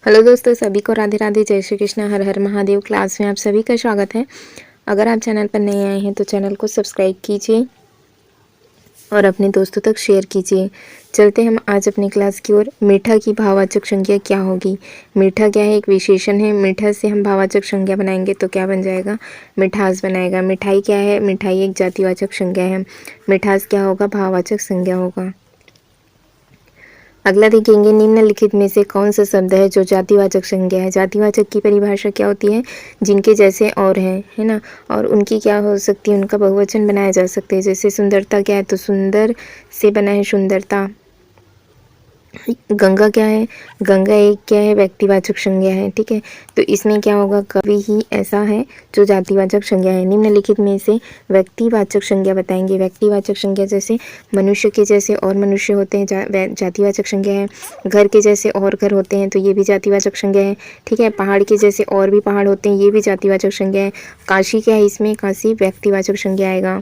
Hello दोस्तों, सभी को राधे राधे, जय श्री कृष्ण, हर हर महादेव। क्लास में आप सभी का स्वागत है। अगर आप चैनल पर नए आए हैं तो चैनल को सब्सक्राइब कीजिए और अपने दोस्तों तक शेयर कीजिए। चलते हम आज अपनी क्लास की ओर। मीठा की भाववाचक संज्ञा क्या होगी? मीठा क्या है? एक विशेषण है। मीठा से हम भाववाचक संज्ञा बनाएंगे तो क्या बन जाएगा? मिठास बनाएगा। मिठाई क्या है? मिठाई एक जातिवाचक संज्ञा है। मिठास क्या होगा? भाववाचक संज्ञा होगा। अगला देखेंगे, निम्नलिखित में से कौन सा शब्द है जो जातिवाचक संज्ञा है? जातिवाचक की परिभाषा क्या होती है? जिनके जैसे और हैं, है ना। और उनकी क्या हो सकती है? उनका बहुवचन बनाया जा सकता है। जैसे सुंदरता क्या है? तो सुंदर से बना है सुंदरता। गंगा क्या है? गंगा एक क्या है? व्यक्तिवाचक संज्ञा है। ठीक है, तो इसमें क्या होगा? कवि ही ऐसा है जो जातिवाचक संज्ञा है। निम्नलिखित में से व्यक्तिवाचक संज्ञा बताएंगे। व्यक्तिवाचक संज्ञा जैसे मनुष्य के जैसे और मनुष्य होते हैं, जातिवाचक संज्ञा है। घर के जैसे और घर होते हैं, तो ये भी जातिवाचक संज्ञा है। ठीक है, पहाड़ के जैसे और भी पहाड़ होते हैं, ये भी जातिवाचक संज्ञा है। काशी क्या है? इसमें काशी व्यक्तिवाचक संज्ञा आएगा।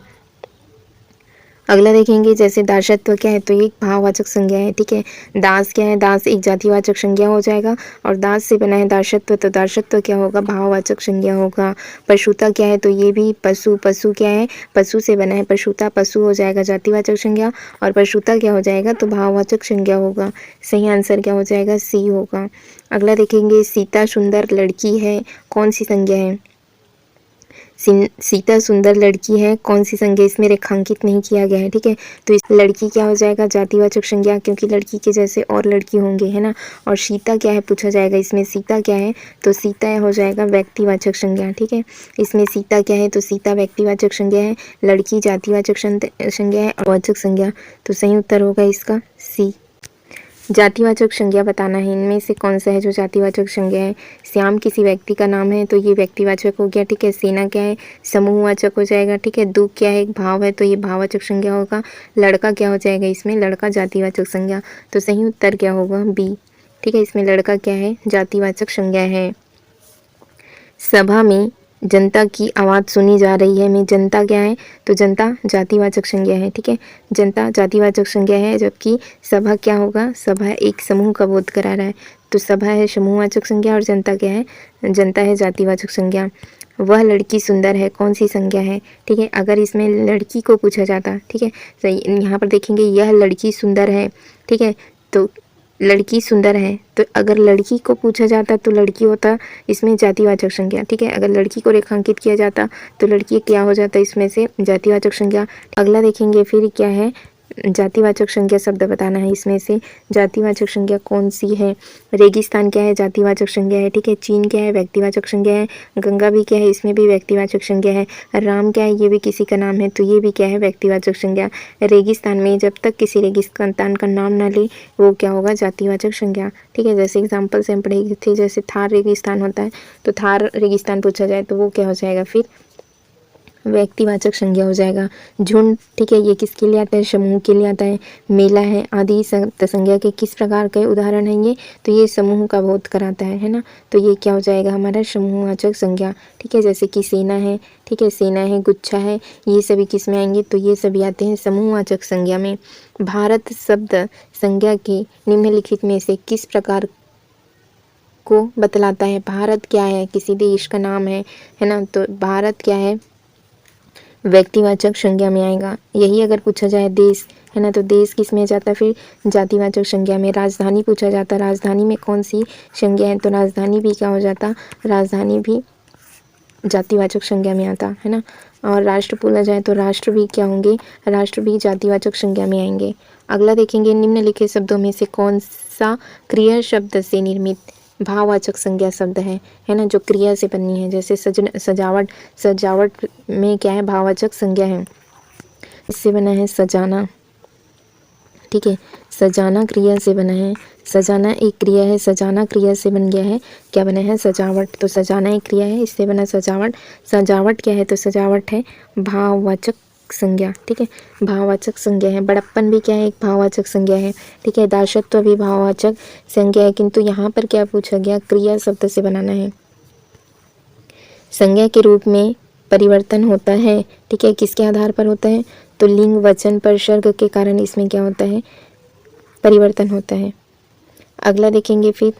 अगला देखेंगे, जैसे दासत्व क्या है? तो ये एक भाववाचक संज्ञा है। ठीक है, दास क्या है? दास एक जातिवाचक संज्ञा हो जाएगा और दास से बना है दासत्व, तो दासत्व क्या होगा? भाववाचक संज्ञा होगा। पशुता क्या है? तो ये भी पशु। पशु क्या है? पशु से बना है पशुता, पशु हो जाएगा जातिवाचक संज्ञा और पशुता क्या हो जाएगा? तो भाववाचक संज्ञा होगा। सही आंसर क्या हो जाएगा? सी होगा। अगला देखेंगे, सीता सुंदर लड़की है, कौन सी संज्ञा है? सीता सुंदर लड़की है, कौन सी संज्ञा? इसमें रेखांकित नहीं किया गया है। ठीक है, तो इस लड़की क्या हो जाएगा? जातिवाचक संज्ञा, क्योंकि लड़की के जैसे और लड़की होंगे, है ना। और सीता क्या है पूछा जाएगा, इसमें सीता क्या है? तो सीता हो जाएगा व्यक्तिवाचक संज्ञा। ठीक है, इसमें सीता क्या है? तो सीता व्यक्तिवाचक संज्ञा है, लड़की जातिवाचक संज्ञा है, वाचक संज्ञा। तो सही उत्तर होगा इसका सी। जातिवाचक संज्ञा बताना है, इनमें से कौन सा है जो जातिवाचक संज्ञा है? श्याम किसी व्यक्ति का नाम है, तो ये व्यक्तिवाचक हो गया। ठीक है, सेना क्या है? समूहवाचक हो जाएगा। ठीक है, दुख क्या है? एक भाव है, तो ये भाववाचक संज्ञा होगा। लड़का क्या हो जाएगा? इसमें लड़का जातिवाचक संज्ञा। तो सही उत्तर क्या होगा? बी। ठीक है, इसमें लड़का क्या है? जातिवाचक संज्ञा है। सभा में जनता की आवाज़ सुनी जा रही है में जनता क्या है? तो जनता जातिवाचक संज्ञा है। ठीक है, जनता जातिवाचक संज्ञा है, जबकि सभा क्या होगा? सभा एक समूह का बोध करा रहा है, तो सभा है समूहवाचक संज्ञा और जनता क्या है? जनता है जातिवाचक संज्ञा। वह लड़की सुंदर है, कौन सी संज्ञा है? ठीक है, अगर इसमें लड़की को पूछा जाता, ठीक है, तो यहाँ पर देखेंगे यह लड़की सुंदर है। ठीक है, तो लड़की सुंदर है, तो अगर लड़की को पूछा जाता तो लड़की होता इसमें जातिवाचक संज्ञा। ठीक है, अगर लड़की को रेखांकित किया जाता तो लड़की क्या हो जाता? इसमें से जातिवाचक संज्ञा। अगला देखेंगे फिर क्या है? जातिवाचक संज्ञा शब्द बताना है। इसमें से जातिवाचक संज्ञा कौन सी है? रेगिस्तान क्या है? जातिवाचक संज्ञा है। ठीक है, चीन क्या है? व्यक्तिवाचक संज्ञा है। गंगा भी क्या है? इसमें भी व्यक्तिवाचक संज्ञा है। राम क्या है? ये भी किसी का नाम है, तो ये भी क्या है? व्यक्तिवाचक संज्ञा। रेगिस्तान में जब तक किसी रेगिस्तान का नाम ना ले वो क्या होगा? जातिवाचक संज्ञा। ठीक है, जैसे एग्जाम्पल से हम पढ़े थे, जैसे थार रेगिस्तान होता है, तो थार रेगिस्तान पूछा जाए तो वो क्या हो जाएगा? फिर व्यक्तिवाचक संज्ञा हो जाएगा। झुंड, ठीक है, ये किसके लिए आता है? समूह के लिए आता है। मेला है आदि संज्ञा के किस प्रकार के उदाहरण हैं ये? तो ये समूह का बोध कराता है ना। तो ये क्या हो जाएगा हमारा? समूहवाचक संज्ञा। ठीक है, जैसे कि सेना है, ठीक है, सेना है, गुच्छा है, ये सभी किस में आएंगे? तो ये सभी आते हैं समूहवाचक संज्ञा में। भारत शब्द संज्ञा के निम्नलिखित में से किस प्रकार को बतलाता है? भारत क्या है? किसी देश का नाम है ना, तो भारत क्या है? व्यक्तिवाचक संज्ञा में आएगा। यही अगर पूछा जाए देश, है ना, तो देश किस में जाता है? फिर जातिवाचक संज्ञा में। राजधानी पूछा जाता, राजधानी में कौन सी संज्ञा है? तो राजधानी भी क्या हो जाता? राजधानी भी जातिवाचक संज्ञा में आता है ना। और राष्ट्र बोला जाए तो राष्ट्र भी क्या होंगे? राष्ट्र भी जातिवाचक संज्ञा में आएंगे। अगला देखेंगे, निम्नलिखित शब्दों में से कौन सा क्रिया शब्द से निर्मित भाववाचक संज्ञा शब्द है ना, जो क्रिया से बनी है। जैसे सजावट, सजावट में क्या है? भाववाचक संज्ञा है। इससे बना है सजाना। ठीक है, सजाना क्रिया से बना है। सजाना एक क्रिया है, सजाना क्रिया से बन गया है, क्या बना है? सजावट। तो सजाना एक क्रिया है, इससे बना सजावट। सजावट क्या है? तो सजावट है भाववाचक संज्ञा। ठीक है, भाववाचक संज्ञा है। बड़प्पन भी क्या है? एक भाववाचक संज्ञा है। ठीक है, दासत्व भी भाववाचक संज्ञा है, किंतु यहाँ पर क्या पूछा गया? क्रिया शब्द से बनाना है। संज्ञा के रूप में परिवर्तन होता है। ठीक है, किसके आधार पर होता है? तो लिंग वचन परसर्ग के कारण इसमें क्या होता है? परिवर्तन होता है। अगला देखेंगे फिर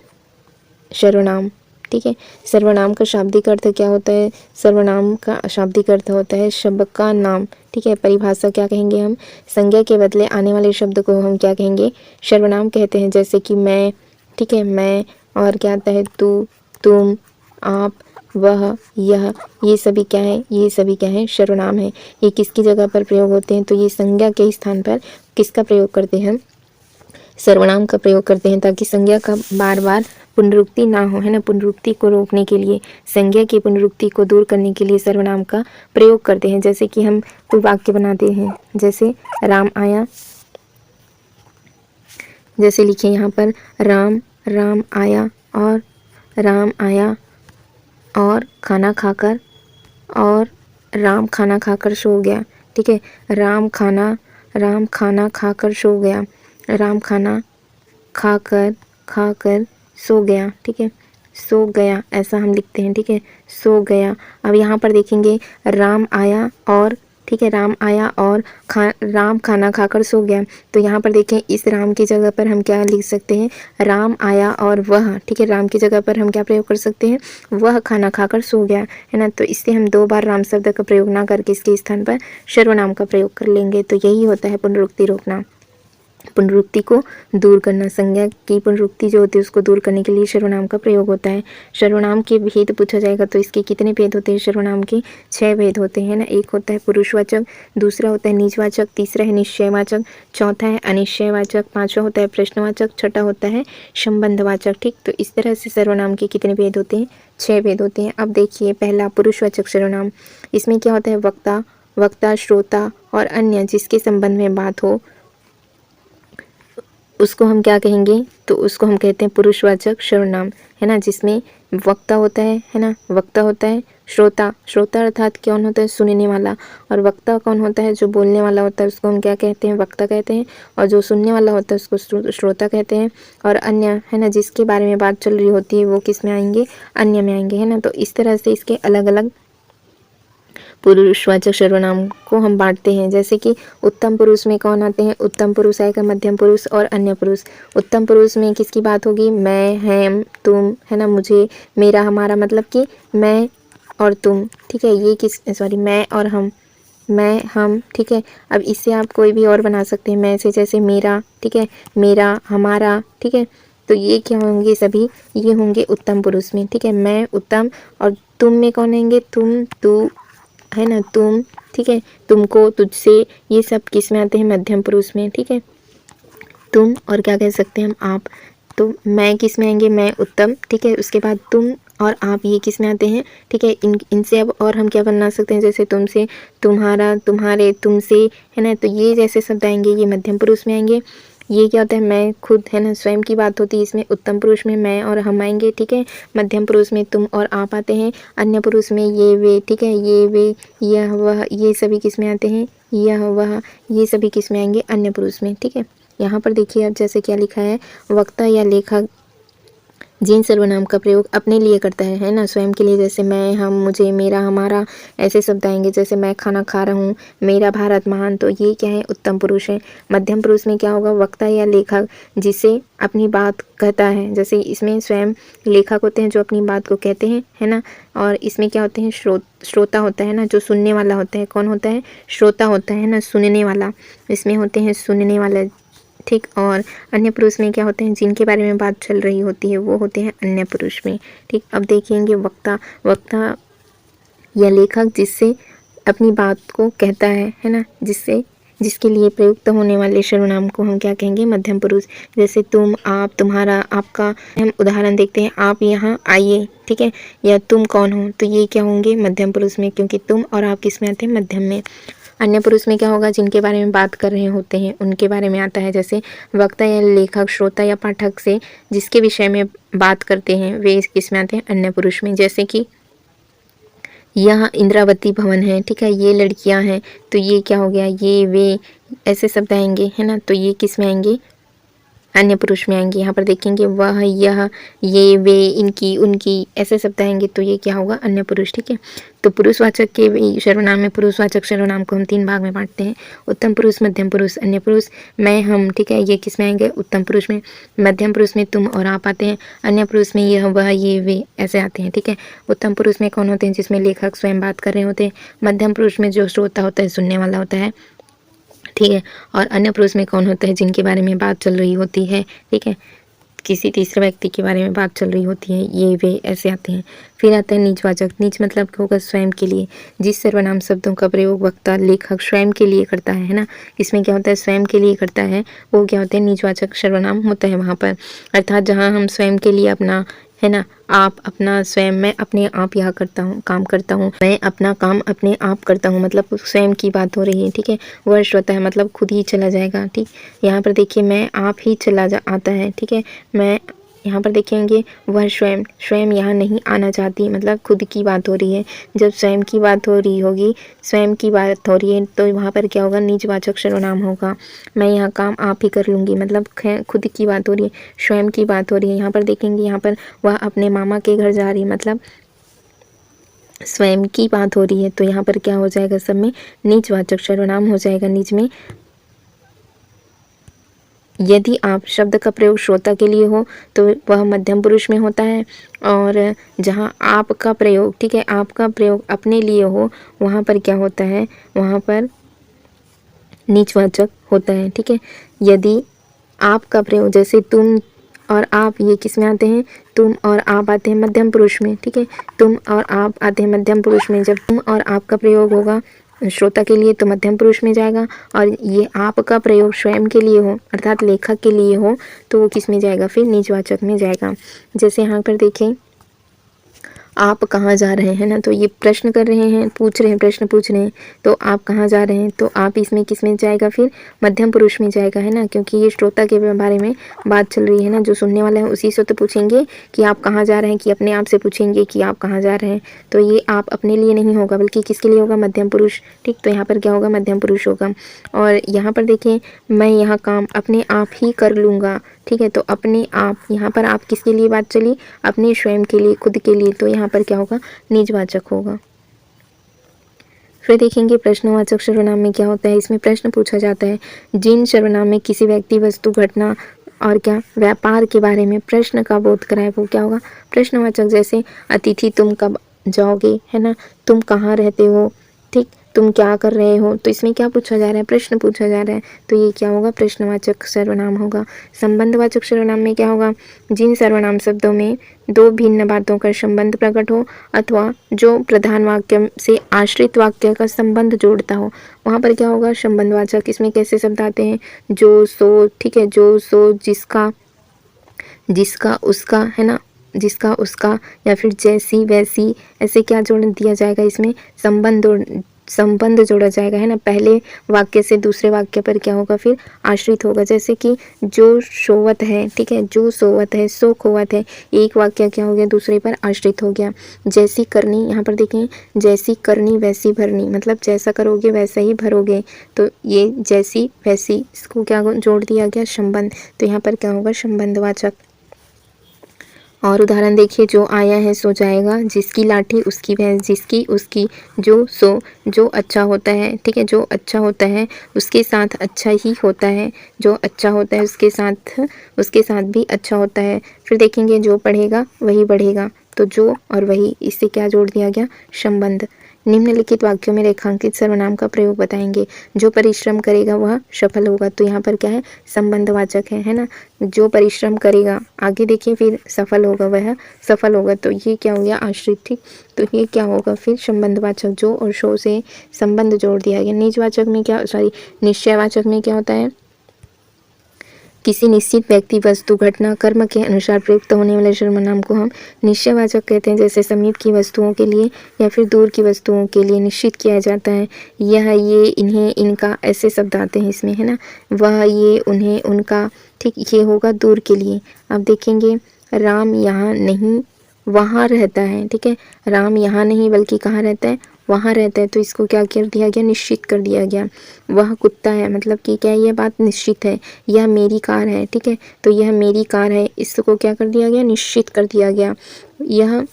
सर्वनाम। ठीक है, सर्वनाम का शाब्दिक अर्थ क्या होता है? सर्वनाम का शाब्दिक अर्थ होता है शब्द का नाम। ठीक है, परिभाषा क्या कहेंगे हम? संज्ञा के बदले आने वाले शब्द को हम क्या कहेंगे? सर्वनाम कहते हैं। जैसे कि मैं, ठीक है, मैं, और क्या आता है? तू, तुम, आप, वह, यह, ये सभी क्या है? ये सभी क्या है? सर्वनाम है। ये किसकी जगह पर प्रयोग होते हैं? तो ये संज्ञा के स्थान पर किसका प्रयोग करते हैं? सर्वनाम का प्रयोग करते हैं, ताकि संज्ञा का बार बार पुनरुक्ति ना हो, है ना। पुनरुक्ति को रोकने के लिए, संज्ञा की पुनरुक्ति को दूर करने के लिए सर्वनाम का प्रयोग करते हैं। जैसे कि हम कोई वाक्य बनाते हैं, जैसे राम आया, जैसे लिखिए यहाँ पर राम, राम आया, और राम आया और खाना खाकर, और राम खाना खाकर सो गया। ठीक है, राम खाना खाकर सो गया, राम खाना खाकर सो गया। ठीक है, सो गया ऐसा हम लिखते हैं। ठीक है, सो गया। अब यहाँ पर देखेंगे राम आया और, ठीक है, राम आया और राम खाना खाकर सो गया। तो यहाँ पर देखें, इस राम की जगह पर हम क्या लिख सकते हैं? राम आया और वह, ठीक है, राम की जगह पर हम क्या प्रयोग कर सकते हैं? वह खाना खाकर सो गया, है ना। तो इससे हम 2 बार राम शब्द का प्रयोग ना करके इसके स्थान पर सर्वनाम का प्रयोग कर लेंगे। तो यही होता है पुनरुक्ति रोकना, पुनरुक्ति को दूर करना। संज्ञा की पुनरुक्ति जो होती है उसको दूर करने के लिए सर्वनाम का प्रयोग होता है। सर्वनाम के भेद पूछा जाएगा तो इसके कितने भेद होते हैं? सर्वनाम के 6 भेद होते हैं ना। एक होता है पुरुषवाचक, दूसरा होता है निजवाचक, तीसरा है निश्चयवाचक, चौथा है अनिश्चयवाचक, पांचवा होता है प्रश्नवाचक, छठा होता है संबंधवाचक। ठीक, तो इस तरह से सर्वनाम के कितने भेद होते हैं? 6 भेद होते हैं। अब देखिए पहला पुरुषवाचक सर्वनाम, इसमें क्या होता है? वक्ता, श्रोता और अन्य जिसके संबंध में बात हो उसको हम क्या कहेंगे? तो उसको हम कहते हैं पुरुषवाचक सर्वनाम, है ना। जिसमें वक्ता होता है ना, वक्ता होता है, श्रोता अर्थात कौन होता है? सुनने वाला। और वक्ता कौन होता है? जो बोलने वाला होता है उसको हम क्या कहते हैं? वक्ता कहते हैं। और जो सुनने वाला होता है उसको श्रोता कहते हैं। और अन्य, है ना, जिसके बारे में बात चल रही होती है वो किस में आएंगे? अन्य में आएंगे, है ना। तो इस तरह से इसके अलग अलग पुरुषवाचक सर्वनाम को हम बांटते हैं। जैसे कि उत्तम पुरुष में कौन आते हैं? उत्तम पुरुष आएगा, मध्यम पुरुष और अन्य पुरुष। उत्तम पुरुष में किसकी बात होगी? मैं, हम, तुम, है ना, मुझे, मेरा, हमारा, मतलब कि मैं और तुम। ठीक है, ये मैं और हम, मैं, हम। ठीक है, अब इससे आप कोई भी और बना सकते हैं मैं से, जैसे मेरा, ठीक है, मेरा, हमारा। ठीक है, तो ये क्या होंगे? सभी ये होंगे उत्तम पुरुष में। ठीक है, मैं, उत्तम, और तुम में कौन आएंगे? तुम, तू, है ना, तुम, ठीक है, तुमको, तुझसे, ये सब किस में आते हैं? मध्यम पुरुष में। ठीक है, तुम और क्या कह सकते हैं हम? आप। तो मैं किस में आएंगे? मैं, उत्तम। ठीक है, उसके बाद तुम और आप, ये किस में आते हैं? ठीक है, इनसे अब और हम क्या बना सकते हैं? जैसे तुमसे, तुम्हारा, तुम्हारे, तुमसे, है ना। तो ये जैसे शब्द आएंगे ये मध्यम पुरुष में आएंगे। ये क्या होता है? मैं, खुद, है ना, स्वयं की बात होती है। इसमें उत्तम पुरुष में मैं और हम आएंगे। ठीक है, मध्यम पुरुष में तुम और आप आते हैं। अन्य पुरुष में ये, वे। ठीक है, ये, वे, यह, वह, ये सभी किस में आते हैं? यह, वह, ये सभी किस में आएंगे? अन्य पुरुष में। ठीक है, यहाँ पर देखिए अब जैसे क्या लिखा है, वक्ता या लेखक जिन सर्वनाम का प्रयोग अपने लिए करता है ना, स्वयं के लिए, जैसे मैं, हम, मुझे, मेरा, हमारा, ऐसे शब्द आएंगे। जैसे मैं खाना खा रहा हूँ, मेरा भारत महान, तो ये क्या है? उत्तम पुरुष है। मध्यम पुरुष में क्या होगा? वक्ता या लेखक जिसे अपनी बात कहता है। जैसे इसमें स्वयं लेखक होते हैं जो अपनी बात को कहते हैं, है ना। और इसमें क्या होते हैं? श्रोता होता है ना, जो सुनने वाला होता है। कौन होता है? श्रोता होता है ना, सुनने वाला। इसमें होते हैं सुनने वाला। ठीक, और अन्य पुरुष में क्या होते हैं? जिनके बारे में बात चल रही होती है वो होते हैं अन्य पुरुष में। ठीक, अब देखेंगे वक्ता या लेखक जिससे अपनी बात को कहता है ना, जिसके लिए प्रयुक्त होने वाले सर्वनाम को हम क्या कहेंगे? मध्यम पुरुष। जैसे तुम, आप, तुम्हारा, आपका। हम उदाहरण देखते हैं, आप यहाँ आइए। ठीक है, या तुम कौन हो? तो ये क्या होंगे? मध्यम पुरुष में, क्योंकि तुम और आप किस में आते हैं? मध्यम में। अन्य पुरुष में क्या होगा? जिनके बारे में बात कर रहे होते हैं उनके बारे में आता है। जैसे वक्ता या लेखक श्रोता या पाठक से जिसके विषय में बात करते हैं वे किस में आते हैं? अन्य पुरुष में। जैसे कि यह इंद्रावती भवन है। ठीक है, ये लड़कियां हैं, तो ये क्या हो गया? ये, वे, ऐसे शब्द आएंगे, है ना। तो ये किस में आएंगे? अन्य पुरुष में आएंगे। यहाँ पर देखेंगे वह, यह, ये, वे, इनकी, उनकी, ऐसे शब्द आएंगे तो ये क्या होगा, अन्य पुरुष। ठीक है, तो पुरुषवाचक के सर्वनाम में पुरुषवाचक सर्वनाम को हम 3 भाग में बांटते हैं, उत्तम पुरुष, मध्यम पुरुष, अन्य पुरुष। मैं, हम, ठीक है, ये किस में आएंगे, उत्तम पुरुष में। मध्यम पुरुष में तुम और आप आते हैं, अन्य पुरुष में यह, वह, ये, वे ऐसे आते हैं। ठीक है, उत्तम पुरुष में कौन होते हैं, जिसमें लेखक स्वयं बात कर रहे होते हैं। मध्यम पुरुष में जो श्रोता होता है, सुनने वाला होता है। ठीक है, और अन्य पुरुष में कौन होता है, जिनके बारे में बात चल रही होती है। ठीक है, किसी तीसरे व्यक्ति के बारे में बात चल रही होती है, ये, वे ऐसे आते हैं। फिर आता है नीचवाचक। नीच मतलब होगा स्वयं के लिए, जिस सर्वनाम शब्दों का प्रयोग वक्ता, लेखक स्वयं के लिए करता है ना, इसमें क्या होता है, स्वयं के लिए करता है, वो क्या होते हैं, नीचवाचक सर्वनाम होता है वहाँ पर। अर्थात जहाँ हम स्वयं के लिए अपना, है ना, आप, अपना, स्वयं, मैं अपने आप यह करता हूँ, काम करता हूँ, मैं अपना काम अपने आप करता हूँ, मतलब स्वयं की बात हो रही है। ठीक है, वर्ष होता है मतलब खुद ही चला जाएगा। ठीक, यहाँ पर देखिए मैं, आप ही चला जा आता है। ठीक है, मैं, यहाँ पर देखेंगे वह स्वयं, स्वयं यहाँ नहीं आना चाहती, मतलब खुद की बात हो रही है। जब स्वयं की बात हो रही होगी, स्वयं की बात हो रही है, तो वहाँ पर क्या होगा, नीचवाचक सर्वनाम होगा। मैं यहाँ काम आप ही कर लूँगी, मतलब खुद की बात हो रही है, स्वयं की बात हो रही है। यहाँ पर देखेंगे, यहाँ पर वह अपने मामा के घर जा रही है, मतलब स्वयं की बात हो रही है, तो यहाँ पर क्या हो जाएगा, सब में नीचवाचक सर्वनाम हो जाएगा। नीच में यदि आप शब्द का प्रयोग श्रोता के लिए हो तो वह मध्यम पुरुष में होता है, और जहाँ आपका प्रयोग, ठीक है, आपका प्रयोग अपने लिए हो, वहाँ पर क्या होता है, वहाँ पर नीचवाचक होता है। ठीक है, यदि आपका प्रयोग, जैसे तुम और आप, ये किस में आते हैं, तुम और आप आते हैं मध्यम पुरुष में। ठीक है, तुम और आप आते हैं मध्यम पुरुष में। जब तुम और आपका प्रयोग होगा श्रोता के लिए तो मध्यम पुरुष में जाएगा, और ये आपका प्रयोग स्वयं के लिए हो, अर्थात लेखक के लिए हो, तो वो किस में जाएगा, फिर नीचवाचक में जाएगा। जैसे यहाँ पर देखें, आप कहाँ जा रहे हैं ना, तो ये प्रश्न कर रहे हैं, पूछ रहे हैं, प्रश्न पूछ रहे हैं, तो आप कहाँ जा रहे हैं, तो आप इसमें किस में जाएगा, फिर मध्यम पुरुष में जाएगा, है ना, क्योंकि ये श्रोता के बारे में बात चल रही है ना, जो सुनने वाला है उसी से तो पूछेंगे कि आप कहाँ जा रहे हैं, कि अपने आप से पूछेंगे कि आप कहाँ जा रहे हैं, तो ये आप अपने लिए नहीं होगा, बल्कि किसके लिए होगा, मध्यम पुरुष। ठीक, तो यहाँ पर क्या होगा, मध्यम पुरुष होगा। और यहाँ पर देखें, मैं यहाँ काम अपने आप ही कर लूँगा। ठीक है, तो अपने आप, यहाँ पर आप किसके लिए बात चली, अपने स्वयं के लिए, खुद के लिए, तो यहाँ पर क्या होगा, निजवाचक होगा। फिर देखेंगे प्रश्नवाचक सर्वनाम में क्या होता है, इसमें प्रश्न पूछा जाता है। जिन सर्वनाम में किसी व्यक्ति, वस्तु, घटना और क्या व्यापार के बारे में प्रश्न का बोध कराए, वो क्या होगा, प्रश्नवाचक। जैसे अतिथि तुम कब जाओगे, है ना, तुम कहाँ रहते हो, ठीक, तुम क्या कर रहे हो, तो इसमें क्या पूछा जा रहा है, प्रश्न पूछा जा रहा है, तो ये क्या होगा, प्रश्नवाचक सर्वनाम होगा। संबंधवाचक सर्वनाम में क्या होगा, जिन सर्वनाम शब्दों में दो भिन्न बातों का संबंध प्रकट हो, अथवा जो प्रधान वाक्य से आश्रित वाक्य का संबंध जोड़ता हो, वहाँ पर क्या होगा, संबंधवाचक। इसमें कैसे शब्द आते हैं, जो, सो, ठीक है, जो, सो, जिसका, जिसका, उसका, है ना, जिसका, उसका, या फिर जैसी, वैसी, ऐसे क्या जोड़ दिया जाएगा, इसमें संबंध जोड़ा जाएगा, है ना। पहले वाक्य से दूसरे वाक्य पर क्या होगा, फिर आश्रित होगा। जैसे कि जो सोवत है, ठीक है, जो सोवत है, सो खोवत है, एक वाक्य क्या हो गया, दूसरे पर आश्रित हो गया। जैसी करनी, यहाँ पर देखें, जैसी करनी वैसी भरनी, मतलब जैसा करोगे वैसा ही भरोगे, तो ये जैसी वैसी, इसको क्या जोड़ दिया गया, संबंध, तो यहाँ पर क्या होगा, संबंधवाचक। और उदाहरण देखिए, जो आया है सो जाएगा, जिसकी लाठी उसकी भैंस, जिसकी उसकी, जो, सो, जो अच्छा होता है, ठीक है, जो अच्छा होता है उसके साथ अच्छा ही होता है, जो अच्छा होता है उसके साथ भी अच्छा होता है। फिर देखेंगे, जो पढ़ेगा वही बढ़ेगा, तो जो और वही, इससे क्या जोड़ दिया गया, संबंध। निम्नलिखित वाक्यों में रेखांकित सर्वनाम का प्रयोग बताएंगे। जो परिश्रम करेगा वह सफल होगा, तो यहाँ पर क्या है, संबंधवाचक है ना। जो परिश्रम करेगा, आगे देखिए, फिर सफल होगा, वह सफल होगा, तो ये क्या हो गया, आश्रित। ठीक, तो ये क्या होगा, फिर संबंधवाचक, जो और शो से संबंध जोड़ दिया गया। निजवाचक में क्या, निश्चयवाचक में क्या होता है, किसी निश्चित व्यक्ति, वस्तु, घटना, कर्म के अनुसार प्रयुक्त होने वाले सर्वनाम को हम निश्चयवाचक कहते हैं। जैसे समीप की वस्तुओं के लिए या फिर दूर की वस्तुओं के लिए निश्चित किया जाता है, यह, ये, इन्हें, इनका, ऐसे शब्द आते हैं इसमें, है ना। वह, ये, उन्हें, उनका, ठीक, ये होगा दूर के लिए। अब देखेंगे, राम यहाँ नहीं वहाँ रहता है, ठीक है, राम यहाँ नहीं बल्कि कहाँ रहता है, वहाँ रहता है, तो इसको क्या कर दिया गया, निश्चित कर दिया गया। वह कुत्ता है, मतलब कि क्या है, यह बात निश्चित है। यह मेरी कार है, ठीक है, तो यह मेरी कार है, इसको क्या कर दिया गया, निश्चित कर दिया गया। यह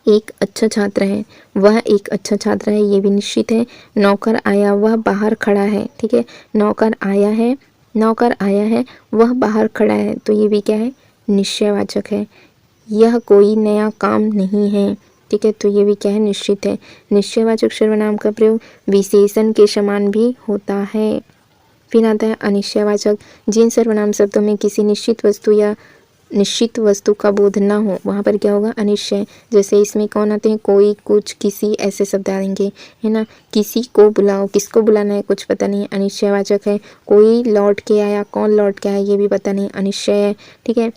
एक अच्छा छात्र है, वह एक अच्छा छात्र है, ये भी निश्चित है। नौकर आया, वह बाहर खड़ा है, ठीक है, नौकर आया है, नौकर आया है, वह बाहर खड़ा है, तो ये भी क्या है, निश्चयवाचक है। यह कोई नया काम नहीं है, ठीक है, तो ये भी क्या है, निश्चित है। निश्चयवाचक सर्वनाम का प्रयोग विशेषण के समान भी होता है। फिर आता है अनिश्चयवाचक। जिन सर्वनाम शब्दों में किसी निश्चित वस्तु या निश्चित वस्तु का बोध ना हो, वहाँ पर क्या होगा, अनिश्चय। जैसे इसमें कौन आते हैं, कोई, कुछ, किसी, ऐसे शब्द आएंगे, है ना। किसी को बुलाओ, किसको बुलाना है कुछ पता नहीं, अनिश्चयवाचक है। कोई लौट के आया, कौन लौट के आया ये भी पता नहीं, अनिश्चय है, ठीक है।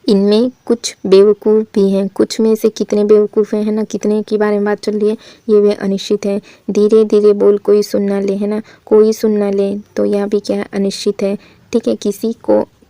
इनमें कुछ बेवकूफ़ भी हैं, कुछ में से कितने बेवकूफ़ हैं, है ना, कितने के बारे में बात चल रही है, ये भी अनिश्चित है। धीरे धीरे बोल, कोई सुन ना ले, है ना, कोई सुन ना ले, तो यह भी क्या है, अनिश्चित है, ठीक है।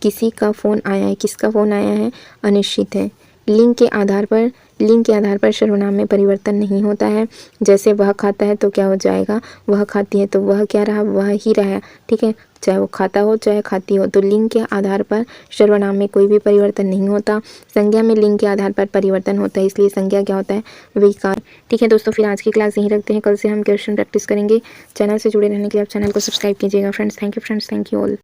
किसी का फ़ोन आया है, किसका फ़ोन आया है, अनिश्चित है। लिंग के आधार पर सर्वनाम में परिवर्तन नहीं होता है। जैसे वह खाता है तो क्या हो जाएगा, वह खाती है, तो वह क्या रहा, वह ही रहा, ठीक है, चाहे वो खाता हो चाहे खाती हो। तो लिंग के आधार पर सर्वनाम में कोई भी परिवर्तन नहीं होता। संज्ञा में लिंग के आधार पर परिवर्तन होता है, इसलिए संज्ञा क्या होता है, विकार। ठीक है दोस्तों, फिर आज की क्लास यहीं रखते हैं, कल से हम क्वेश्चन प्रैक्टिस करेंगे। चैनल से जुड़े रहने के लिए आप चैनल को सब्सक्राइब कीजिएगा friends. Thank you friends, thank you all.